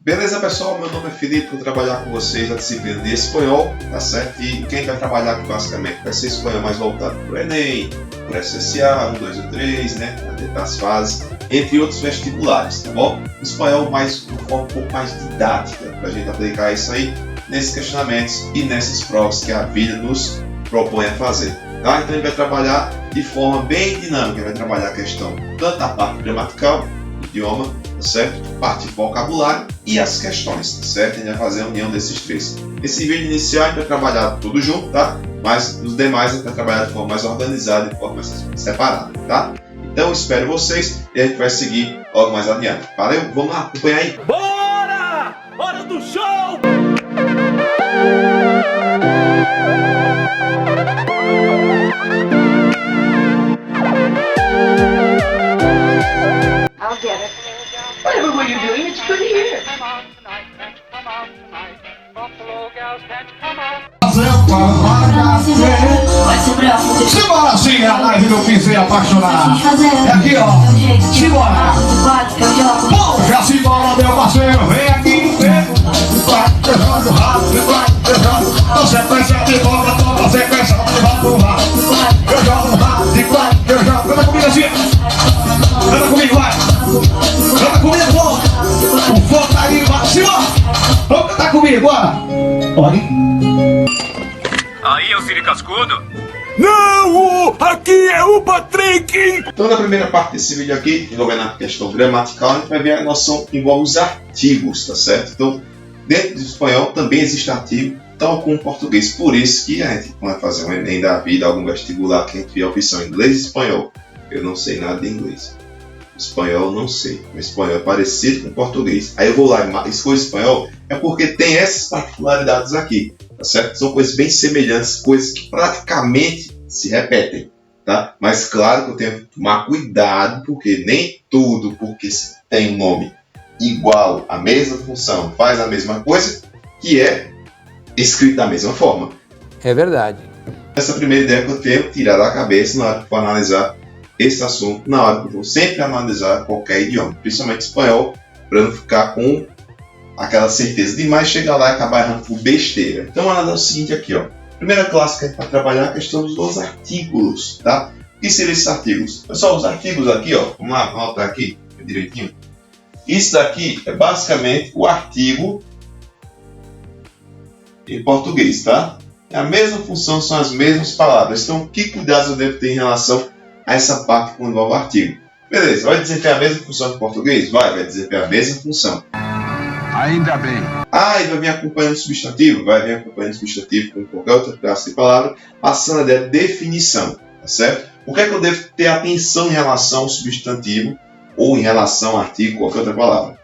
Beleza, pessoal? Meu nome é Felipe, vou trabalhar com vocês na disciplina de espanhol, tá certo? E quem vai trabalhar aqui basicamente vai ser espanhol mais voltado para o Enem, para o SSA, 1, 2 e 3, né? As fases, entre outros vestibulares, tá bom? Espanhol mais, de forma um pouco mais didática, para a gente aplicar isso aí nesses questionamentos e nessas provas que a vida nos propõe a fazer, tá? Então a gente vai trabalhar de forma bem dinâmica, vai trabalhar a questão tanto da parte gramatical, idioma, tá certo? Parte de vocabulário e as questões, tá certo? A gente vai fazer a união desses três. Esse vídeo inicial a gente vai trabalhar tudo junto, tá? Mas os demais a gente vai trabalhar de forma mais organizada, de forma mais separada, tá? Então espero vocês e a gente vai seguir logo mais adiante. Valeu? Vamos lá, acompanha aí. Bora! Hora do show! I'll get it. Whatever were you doing? It's good here. Simbora sim, a live do Pisei Apaixonado. É aqui, ó. Simbora. Bom, já simbora, meu parceiro. Vem aqui, vem. Eu jogo rápido, eu jogo. Tô sequência de bola, toma sequência de bola. Eu jogo rápido, eu jogo. Canta comigo assim. Canta comigo, vai. Canta comigo, bom. O fogo tá aí, vai. Simbora. Vamos cantar comigo, bora. Olha. Aí, Alcine Cascudo. Não! Aqui é o Patrick! Então, na primeira parte desse vídeo aqui, envolvendo a questão gramatical, a gente vai ver a noção que envolve os artigos, tá certo? Então, dentro do espanhol também existe artigo, tal como o português. Por isso que a gente vai fazer um Enem da vida, algum vestibular que a gente vê a opção inglês e espanhol. Eu não sei nada de inglês. Espanhol eu não sei. O espanhol é parecido com o português. Aí eu vou lá e escolho espanhol, é porque tem essas particularidades aqui. Tá certo? São coisas bem semelhantes, coisas que praticamente se repetem, tá? Mas claro que eu tenho que tomar cuidado, porque nem tudo, porque se tem um nome igual, a mesma função, faz a mesma coisa, que é escrito da mesma forma. É verdade. Essa primeira ideia que eu tenho, tirar da cabeça na hora que for analisar esse assunto, na hora que eu vou sempre analisar qualquer idioma, principalmente espanhol, para não ficar com aquela certeza demais, chegar lá e acabar errando por besteira. Então, ela é o seguinte aqui, ó. Primeira classe que a gente vai trabalhar é a questão dos artigos, tá? O que seriam esses artigos? Pessoal, os artigos aqui, ó. Vamos lá, vamos anotar aqui direitinho. Isso daqui é basicamente o artigo em português, tá? É a mesma função, são as mesmas palavras. Então, que cuidados eu devo ter em relação a essa parte que envolve o artigo? Beleza, vai desempenhar a mesma função em português? Vai desempenhar a mesma função. Ainda bem. Ah, e vai vir acompanhando o substantivo? Vai vir acompanhando o substantivo com qualquer outra classe de palavra, passando a definição, tá certo? O que é que eu devo ter atenção em relação ao substantivo ou em relação ao artigo, qualquer outra palavra?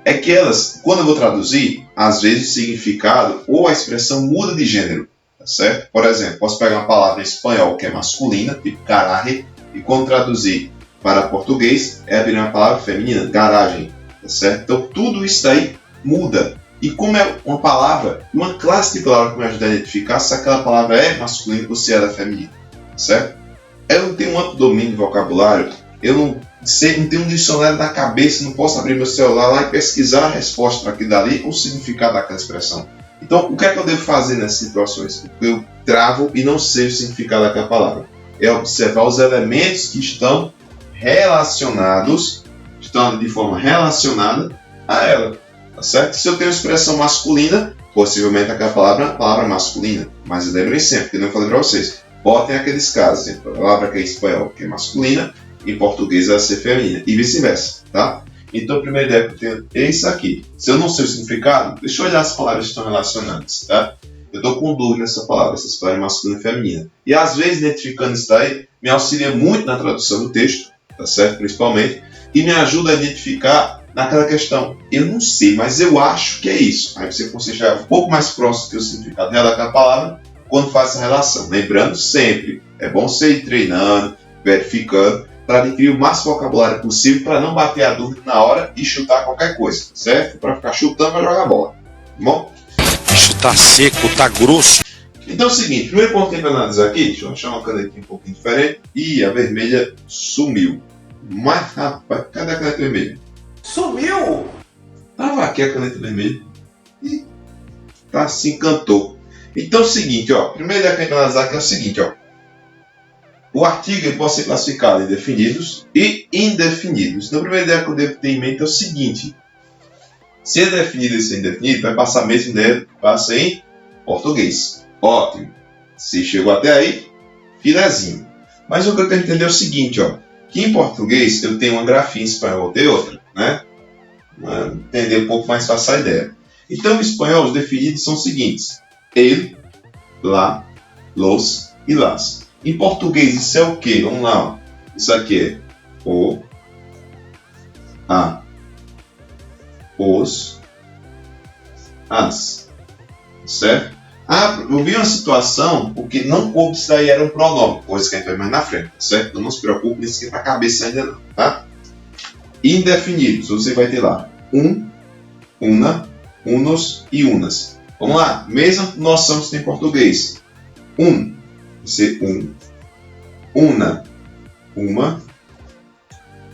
É que elas, quando eu vou traduzir, às vezes o significado ou a expressão muda de gênero, tá certo? Por exemplo, posso pegar uma palavra em espanhol que é masculina, tipo cararre, e quando traduzir para português, é uma palavra feminina, garagem, tá certo? Então, tudo isso aí muda. E como é uma palavra, uma classe de palavras que me ajuda a identificar se aquela palavra é masculina ou se ela é feminina, certo? Eu não tenho um amplo domínio de vocabulário, eu não tenho um dicionário na cabeça, não posso abrir meu celular lá e pesquisar a resposta para aquilo dali ou o significado daquela expressão. Então, o que é que eu devo fazer nessas situações? Eu travo e não sei o significado daquela palavra. É observar os elementos que estão relacionados, estão de forma relacionada a ela. Tá certo? Se eu tenho expressão masculina, possivelmente aquela palavra é uma palavra masculina. Mas lembrem sempre, que eu não falei para vocês, botem aqueles casos. A palavra que é em espanhol que é masculina, em português ela ser feminina. E vice-versa, tá? Então a primeira ideia que eu tenho é isso aqui. Se eu não sei o significado, deixa eu olhar as palavras que estão relacionadas, tá? Eu estou com dúvida nessa palavra, essas palavras masculina e feminina. E às vezes, identificando isso daí, me auxilia muito na tradução do texto, tá certo? Principalmente, e me ajuda a identificar naquela questão, eu não sei, mas eu acho que é isso. Aí você consegue chegar um pouco mais próximo do significado real daquela palavra quando faz essa relação. Lembrando sempre, é bom você ir treinando, verificando, para adquirir o máximo vocabulário possível, para não bater a dúvida na hora e chutar qualquer coisa, certo? Para ficar chutando para jogar bola, tá bom? Bicho tá seco, tá grosso. Então é o seguinte, primeiro ponto que a gente vai analisar aqui, deixa eu achar uma canetinha um pouquinho diferente. Ih, a vermelha sumiu. Mas, rapaz, cadê a caneta vermelha? Sumiu! Tava aqui a caneta vermelha. E tá, se encantou. Então é o seguinte, ó. A primeira ideia que a gente vai analisar aqui é o seguinte, ó. O artigo ele pode ser classificado em definidos e indefinidos. Então a primeira ideia que eu devo ter em mente é o seguinte. Se é definido e se é indefinido, vai passar a mesma ideia que passa em português. Ótimo. Se chegou até aí, filezinho. Mas o que eu quero entender é o seguinte, ó. Que em português eu tenho uma grafia, em espanhol eu tenho outra, né? Entender um pouco mais fácil a ideia. Então, em espanhol, os definidos são os seguintes. El, la, los e las. Em português, isso é o quê? Vamos lá. Ó. Isso aqui é o, a, os, as. Certo? Eu vi uma situação porque não coube isso daí era um pronome, coisa que a gente vai mais na frente, certo? Não se preocupe, não esquenta a cabeça ainda não, tá? Indefinidos, você vai ter lá una, unos e unas. Vamos lá, mesma noção que você tem em português. Vai ser una, uma,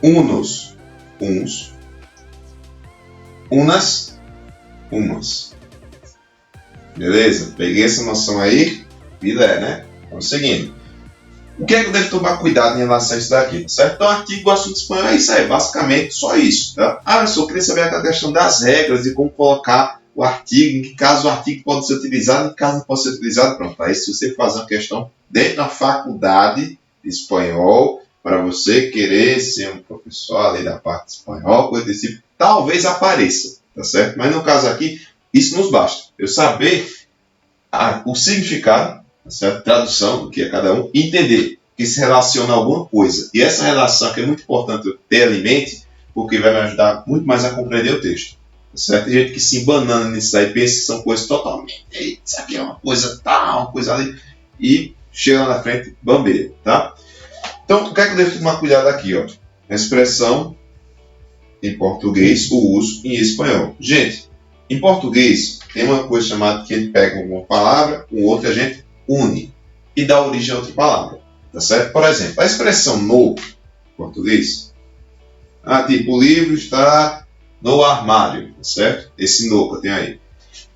unos, uns, unas, umas. Beleza? Peguei essa noção aí, filé, né? Vamos seguindo. O que é que eu devo tomar cuidado em relação a isso daqui? Certo? Então, artigo, assunto espanhol é isso aí, basicamente só isso. Tá? Eu só queria saber a questão das regras e como colocar o artigo, em que caso o artigo pode ser utilizado, em que caso não pode ser utilizado. Pronto, aí se você fazer uma questão dentro da faculdade de espanhol, para você querer ser um professor ali da parte de espanhol, coisa desse tipo, talvez apareça, tá certo? Mas no caso aqui, isso nos basta. Eu saber o significado, tá certo? Tradução do que é cada um, e entender que se relaciona a alguma coisa. E essa relação que é muito importante eu ter em mente, porque vai me ajudar muito mais a compreender o texto. Tá certo? Tem gente que se embanana nisso aí, pensa que são coisas totalmente. Isso aqui é uma coisa tal, uma coisa ali. E chega lá na frente, bambeira, tá? Então, o que é que eu devo tomar cuidado aqui, ó? A expressão em português, o uso em espanhol. Gente, em português, tem uma coisa chamada que a gente pega uma palavra, com outra a gente une e dá origem a outra palavra, tá certo? Por exemplo, a expressão no, em português, tipo, o livro está no armário, tá certo? Esse no que eu tenho aí.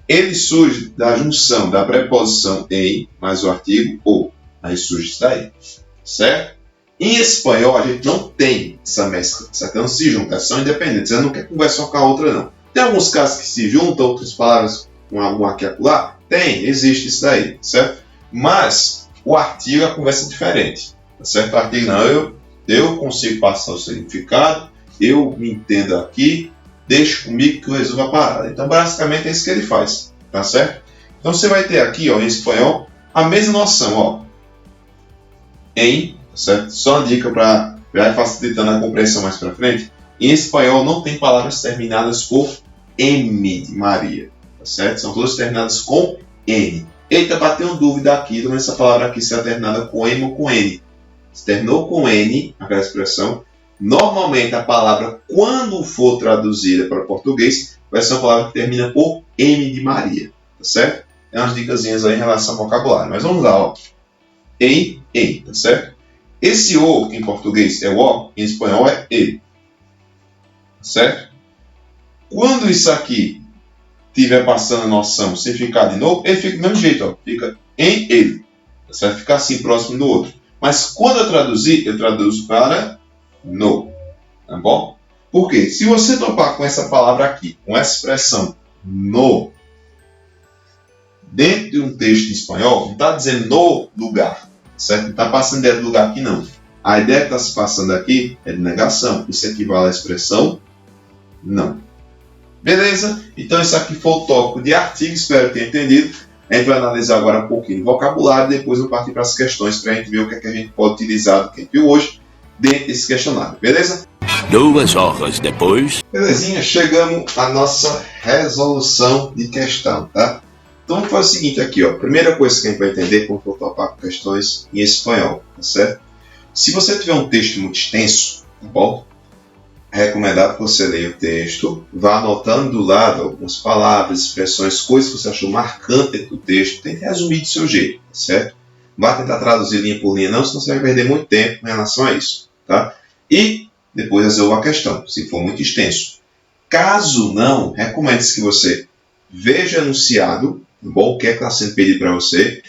Ele surge da junção da preposição em mais o artigo o. Aí surge isso daí, certo? Em espanhol, a gente não tem essa mescla, certo? Não se junta, são independentes, você não quer conversar com a outra, não. Tem alguns casos que se juntam, outras palavras com algum aqui e acolá? Tem, existe isso daí, certo? Mas o artigo, a conversa é diferente, tá certo? O artigo não, eu consigo passar o significado, eu me entendo aqui, deixa comigo que eu resolvo a parada. Então, basicamente, é isso que ele faz, tá certo? Então, você vai ter aqui, ó, em espanhol, a mesma noção, ó, em, tá certo? Só uma dica para já facilitando a compreensão mais para frente. Em espanhol não tem palavras terminadas por M de Maria, tá certo? São todas terminadas com N. Eita, bateu uma dúvida aqui, essa palavra aqui se é terminada com M ou com N. Se terminou com N, aquela expressão, normalmente a palavra, quando for traduzida para o português, vai ser uma palavra que termina por M de Maria, tá certo? Tem umas dicasinhas aí em relação ao vocabulário, mas vamos lá, ó. Em, tá certo? Esse O, que em português é o O, em espanhol é ele. Certo? Quando isso aqui estiver passando a noção, significado de novo, ele fica do mesmo jeito, ó, fica em ele. Certo? Fica assim, próximo do outro. Mas quando eu traduzir, eu traduzo para no. Tá bom? Por quê? Se você topar com essa palavra aqui, com essa expressão no, dentro de um texto em espanhol, não está dizendo no lugar. Certo? Não está passando ideia do lugar aqui, não. A ideia que está se passando aqui é de negação. Isso equivale à expressão não. Beleza? Então, isso aqui foi o tópico de artigo. Espero que tenha entendido. A gente vai analisar agora um pouquinho de vocabulário. Depois eu partir para as questões para a gente ver o que é que a gente pode utilizar do que a gente viu hoje dentro desse questionário. Beleza? 2 horas depois. Belezinha? Chegamos à nossa resolução de questão, tá? Então, vamos fazer o seguinte aqui, ó. Primeira coisa que a gente vai entender quando for topar com questões em espanhol, tá certo? Se você tiver um texto muito extenso, tá bom? É recomendado que você leia o texto, vá anotando do lado algumas palavras, expressões, coisas que você achou marcante do texto, tente resumir do seu jeito, tá certo? Vá tentar traduzir linha por linha, não, senão você vai perder muito tempo em relação a isso, tá? E depois resolva a questão, se for muito extenso. Caso não, recomendo-se que você veja o enunciado, tá bom? O que é que está sendo pedido para você,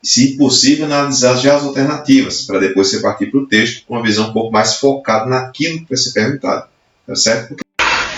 se possível, analisar já as alternativas, para depois você partir para o texto com uma visão um pouco mais focada naquilo que vai ser perguntado, tá certo? Porque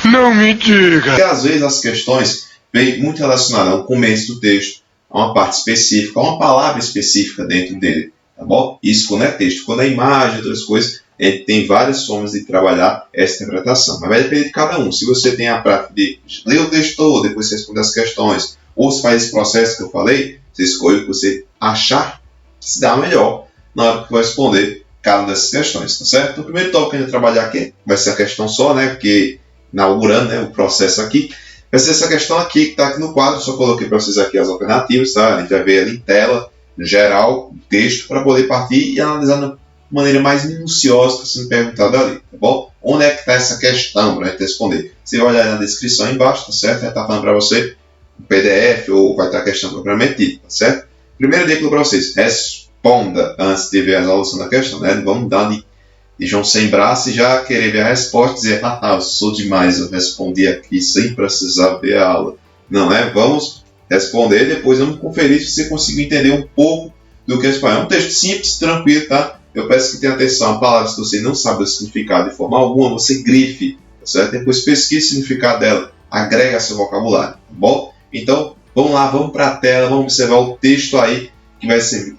Não me diga! Porque às vezes as questões vêm muito relacionadas ao começo do texto, a uma parte específica, a uma palavra específica dentro dele, tá bom? Isso quando é texto. Quando é imagem, outras coisas, a gente tem várias formas de trabalhar essa interpretação, mas vai depender de cada um. Se você tem a prática de ler o texto todo, depois você responder as questões, ou se faz esse processo que eu falei, você escolhe o que você achar que se dá melhor na hora que vai responder cada uma dessas questões, tá certo? Então, o primeiro tópico que a gente vai trabalhar aqui vai ser a questão só, né? Porque inaugurando, né, o processo aqui, vai ser essa questão aqui que está aqui no quadro. Só coloquei para vocês aqui as alternativas, tá? A gente vai ver ali em tela, no geral, o texto, para poder partir e analisar de maneira mais minuciosa que está sendo perguntado ali, tá bom? Onde é que está essa questão para a gente responder? Você vai olhar na descrição aí embaixo, tá certo? Vai estar falando para você um PDF ou vai estar a questão propriamente dita, tá certo? Primeiro dica para vocês, responda antes de ver a resolução da questão, né? Vamos dar de João sem braço e já querer ver a resposta e dizer, eu sou demais, eu respondi aqui sem precisar ver a aula. Não é? Vamos responder e depois vamos conferir se você conseguiu entender um pouco do que é espanhol. É um texto simples, tranquilo, tá? Eu peço que tenha atenção a palavras que você não sabe o significado de forma alguma, você grife, tá certo? Depois pesquise o significado dela, agrega seu vocabulário, tá bom? Então, vamos lá, vamos para a tela, vamos observar o texto aí que vai ser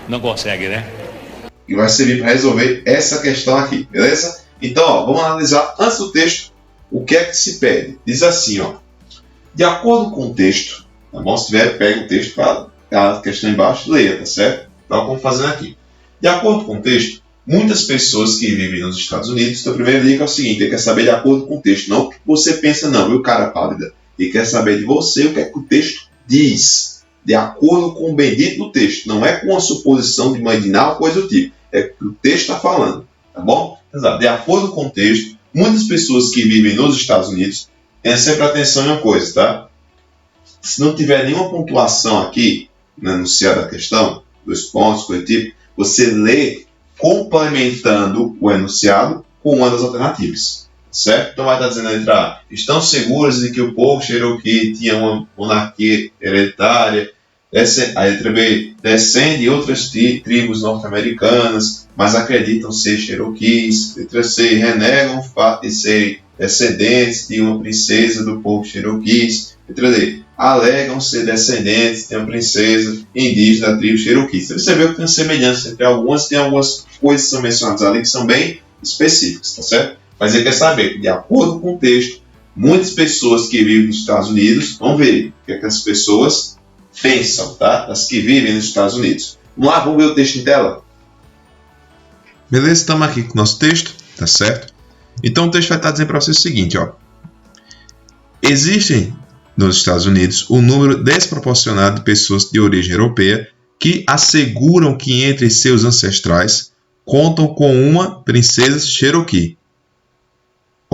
Não consegue, né? E vai servir para resolver essa questão aqui, beleza? Então, ó, vamos analisar antes do texto o que é que se pede. Diz assim, ó, de acordo com o texto, tá bom? Se tiver, pega o texto para a questão embaixo, leia, tá certo? Então, como fazendo aqui. De acordo com o texto, muitas pessoas que vivem nos Estados Unidos, então a primeira dica é o seguinte, ele quer saber de acordo com o texto, não o que você pensa não, viu, cara pálida? Ele quer saber de você o que é que o texto diz. De acordo com o bendito do texto. Não é com a suposição de imaginar ou coisa do tipo. É o que o texto está falando. Tá bom? De acordo com o texto, muitas pessoas que vivem nos Estados Unidos, tenham sempre atenção em uma coisa, tá? Se não tiver nenhuma pontuação aqui, no enunciado da questão, 2 pontos, coisa do tipo, você lê complementando o enunciado com uma das alternativas. Certo? Então vai estar dizendo a letra A, estão seguros de que o povo Cherokee tinha uma monarquia hereditária. A letra B, descende outras tribos norte-americanas, mas acreditam ser Cherokees. Letra C, renegam o fato de serem descendentes de uma princesa do povo Cherokees. Letra D, alegam ser descendentes de uma princesa indígena da tribo Cherokee. Você vê que tem semelhança entre algumas, tem algumas coisas que são mencionadas ali que são bem específicas, tá certo? Mas ele quer saber que, de acordo com o texto, muitas pessoas que vivem nos Estados Unidos, vamos ver o que é que as pessoas pensam, tá? As que vivem nos Estados Unidos. Vamos lá, vamos ver o texto em tela? Beleza, estamos aqui com o nosso texto, tá certo? Então o texto vai estar dizendo para você o seguinte, ó. Existem nos Estados Unidos um número desproporcionado de pessoas de origem europeia que asseguram que entre seus ancestrais contam com uma princesa Cherokee.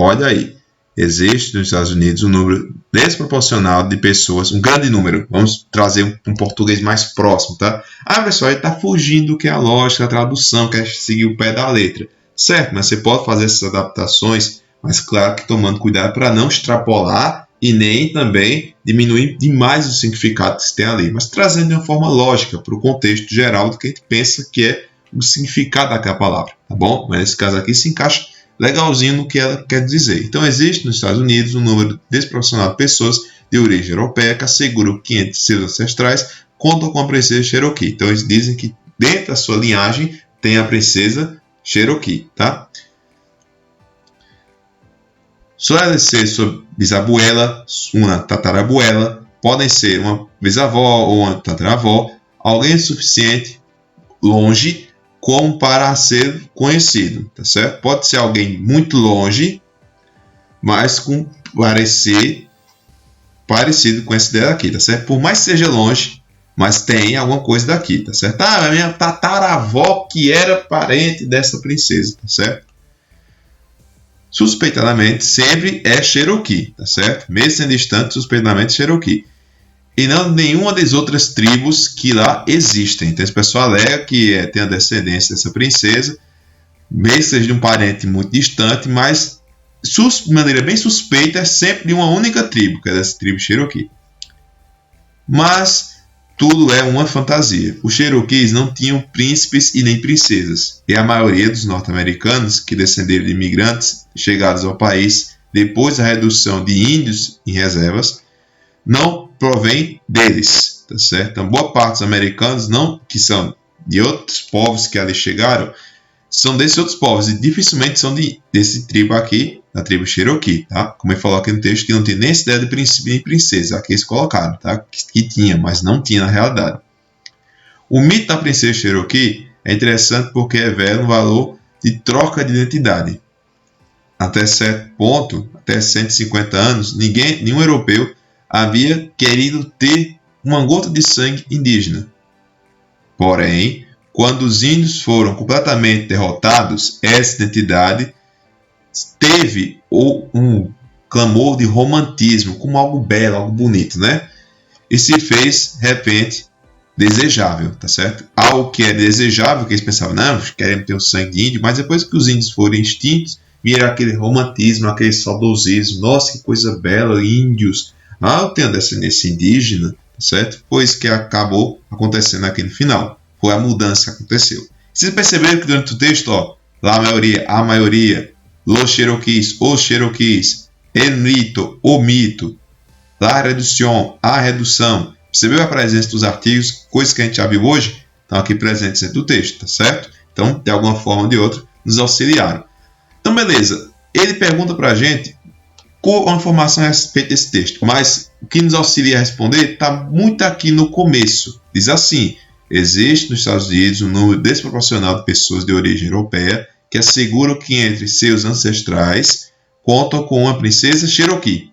Olha aí, existe nos Estados Unidos um número desproporcional de pessoas, um grande número, vamos trazer um português mais próximo, tá? Pessoal, ele está fugindo do que é a lógica, a tradução, quer seguir o pé da letra, certo? Mas você pode fazer essas adaptações, mas claro que tomando cuidado para não extrapolar e nem também diminuir demais o significado que se tem ali, mas trazendo de uma forma lógica para o contexto geral do que a gente pensa que é o significado daquela palavra, tá bom? Mas nesse caso aqui se encaixa legalzinho no que ela quer dizer. Então, existe nos Estados Unidos um número desproporcionado de pessoas de origem europeia que asseguram que entre seus ancestrais contam com a princesa Cherokee. Então, eles dizem que dentro da sua linhagem tem a princesa Cherokee, tá? Suele ser sua bisabuela, uma tatarabuela, podem ser uma bisavó ou uma tataravó, alguém suficiente longe como para ser conhecido, tá certo? Pode ser alguém muito longe, mas com parecer parecido com esse daqui, tá certo? Por mais que seja longe, mas tem alguma coisa daqui, tá certo? A minha tataravó que era parente dessa princesa, tá certo? Suspeitadamente, sempre é Cherokee, tá certo? Mesmo sendo distante, suspeitadamente Cherokee. E não nenhuma das outras tribos que lá existem. Então, esse pessoal alega que tem a descendência dessa princesa mesmo que seja de um parente muito distante, mas de maneira bem suspeita, é sempre de uma única tribo, que é dessa tribo Cherokee. Mas tudo é uma fantasia. Os Cherokees não tinham príncipes e nem princesas, e a maioria dos norte-americanos que descenderam de imigrantes chegados ao país depois da redução de índios em reservas não provém deles, tá certo? Então, boa parte dos americanos que são de outros povos que ali chegaram são desses outros povos e dificilmente são desse tribo aqui, da tribo Cherokee, tá? Como ele falou aqui no texto, que não tem nem essa ideia de príncipe nem princesa, aqui eles colocaram, tá? Que tinha, mas não tinha na realidade. O mito da princesa Cherokee é interessante porque revela um valor de troca de identidade. Até certo ponto, até 150 anos, nenhum europeu havia querido ter uma gota de sangue indígena. Porém, quando os índios foram completamente derrotados, essa identidade teve um clamor de romantismo, como algo belo, algo bonito, né? E se fez, de repente, desejável, tá certo? Algo que é desejável, que eles pensavam, não, queremos ter o sangue de índio, mas depois que os índios foram extintos, vieram aquele romantismo, aquele saudosismo, nossa, que coisa bela, índios, eu tenho descendência indígena, tá certo? Foi isso que acabou acontecendo aqui no final. Foi a mudança que aconteceu. Vocês perceberam que durante o texto, lá a maioria, los Cherokees, os Cherokees, el mito, o mito, la reducción, a redução. Percebeu a presença dos artigos, coisas que a gente já viu hoje, estão aqui presentes dentro do texto, tá certo? Então, de alguma forma ou de outra, nos auxiliaram. Então, beleza. Ele pergunta para a gente qual a informação a respeito desse texto, mas o que nos auxilia a responder está muito aqui no começo. Diz assim: existe nos Estados Unidos um número desproporcional de pessoas de origem europeia que asseguram que entre seus ancestrais contam com uma princesa Cherokee.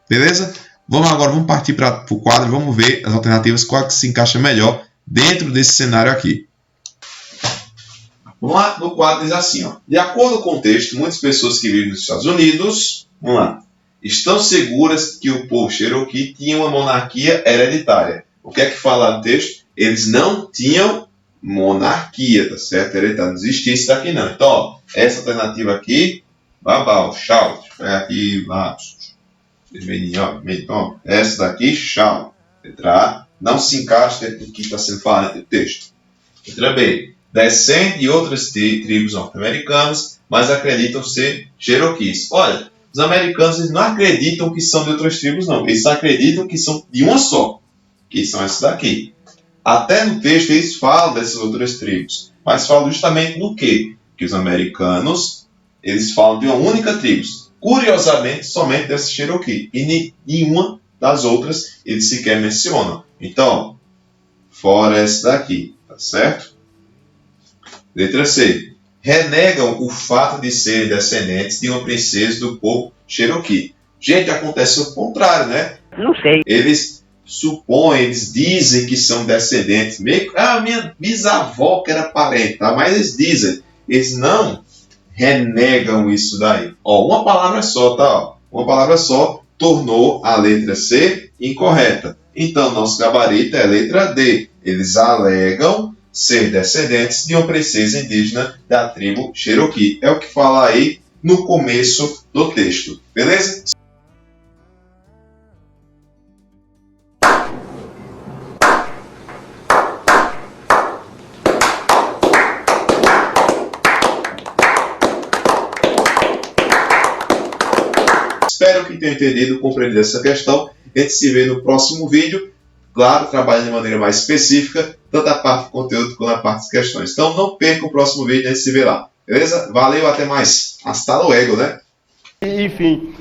Beleza? Vamos partir para o quadro, vamos ver as alternativas, qual que se encaixa melhor dentro desse cenário aqui. Vamos lá, no quadro diz assim, de acordo com o texto, muitas pessoas que vivem nos Estados Unidos, vamos lá, estão seguras que o povo Cherokee tinha uma monarquia hereditária. O que é que fala no texto? Eles não tinham monarquia, tá certo? Hereditária, não existia isso daqui não. Então, essa alternativa aqui, babau, tchau. Deixa eu pegar aqui, lá, então, essa daqui, tchau. Letra A, não se encaixa dentro do que está sendo falado no texto. Letra B, descende de outras tribos norte-americanas, mas acreditam ser Cherokees. Olha, os americanos eles não acreditam que são de outras tribos, não. Eles acreditam que são de uma só, que são essas daqui. Até no texto eles falam dessas outras tribos, mas falam justamente no quê? Que os americanos eles falam de uma única tribo. Curiosamente, somente dessa Cherokee. E nenhuma das outras eles sequer mencionam. Então, fora essa daqui, tá certo? Letra C. Renegam o fato de serem descendentes de uma princesa do povo Cherokee. Gente, acontece o contrário, né? Não sei. Eles supõem, eles dizem que são descendentes. Meio que, minha bisavó que era parente, tá? Mas eles dizem, eles não renegam isso daí. Uma palavra só, tá? Uma palavra só tornou a letra C incorreta. Então, nosso gabarito é a letra D. Eles alegam ser descendentes de uma princesa indígena da tribo Cherokee. É o que fala aí no começo do texto. Beleza? Espero que tenham entendido e compreendido essa questão. A gente se vê no próximo vídeo. Claro, trabalhando de maneira mais específica, tanto a parte do conteúdo quanto a parte das questões. Então não perca o próximo vídeo, a gente se vê lá. Beleza? Valeu, até mais. Hasta luego, né? Enfim.